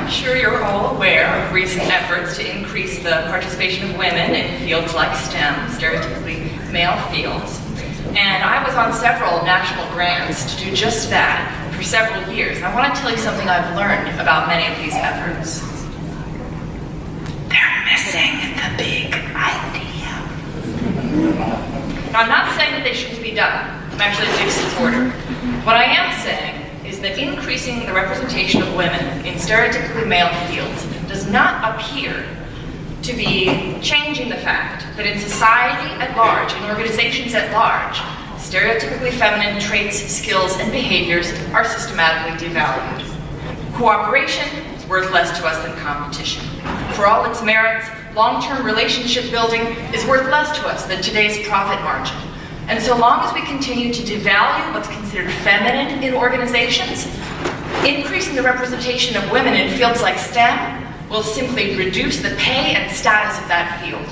I'm sure you're all aware of recent efforts to increase the participation of women in fields like STEM, stereotypically male fields. And I was on several national grants to do just that for several years. And I want to tell you something I've learned about many of these efforts. They're missing the big idea. Now, I'm not saying that they shouldn't be done. I'm actually a big supporter. What I am saying is that increasing the representation of women in stereotypically male fields does not appear to be changing the fact that in society at large, in organizations at large, stereotypically feminine traits, skills, and behaviors are systematically devalued. Cooperation is worth less to us than competition. For all its merits, long-term relationship building is worth less to us than today's profit margin. And so long as we continue to devalue what's considered feminine in organizations, increasing the representation of women in fields like STEM will simply reduce the pay and status of that field.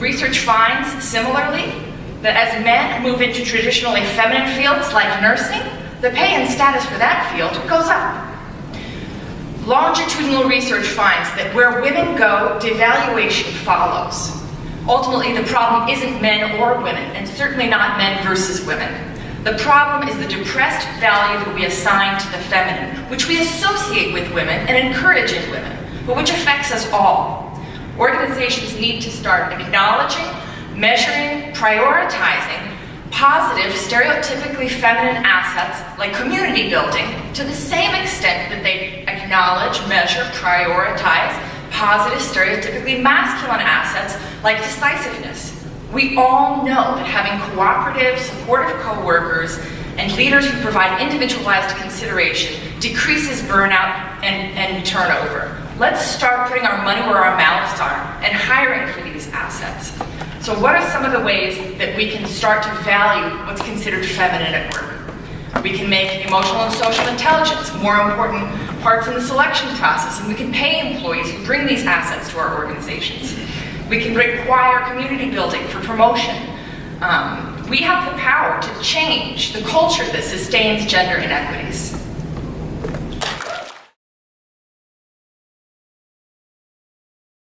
Research finds, similarly, that as men move into traditionally feminine fields like nursing, the pay and status for that field goes up. Longitudinal research finds that where women go, devaluation follows. Ultimately, the problem isn't men or women, and certainly not men versus women. The problem is the depressed value that we assign to the feminine, which we associate with women and encourage in women, but which affects us all. Organizations need to start acknowledging, measuring, prioritizing positive, stereotypically feminine assets like community building to the same extent that they acknowledge, measure, prioritize positive, stereotypically masculine assets like decisiveness. We all know that having cooperative, supportive co-workers and leaders who provide individualized consideration decreases burnout and turnover. Let's start putting our money where our mouths are and hiring for these assets. So what are some of the ways that we can start to value what's considered feminine at work? We can make emotional and social intelligence more important parts in the selection process, and we can pay employees who bring these assets to our organizations. We can require community building for promotion. We have the power to change the culture that sustains gender inequities.